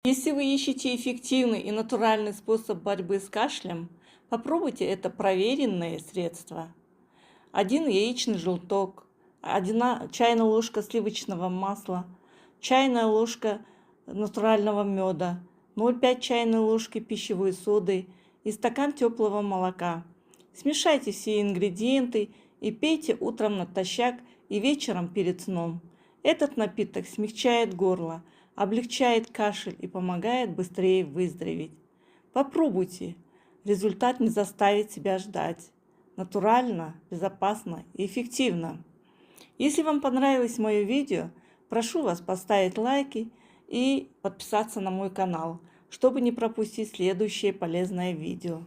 Если вы ищете эффективный и натуральный способ борьбы с кашлем, попробуйте это проверенные средства. 1 яичный желток, 1 чайная ложка сливочного масла, чайная ложка натурального меда, 0,5 чайной ложки пищевой соды и стакан теплого молока. Смешайте все ингредиенты и пейте утром натощак и вечером перед сном. Этот напиток смягчает горло, облегчает кашель и помогает быстрее выздороветь. Попробуйте, результат не заставит себя ждать. Натурально, безопасно и эффективно. Если вам понравилось мое видео, прошу вас поставить лайки и подписаться на мой канал, чтобы не пропустить следующее полезное видео.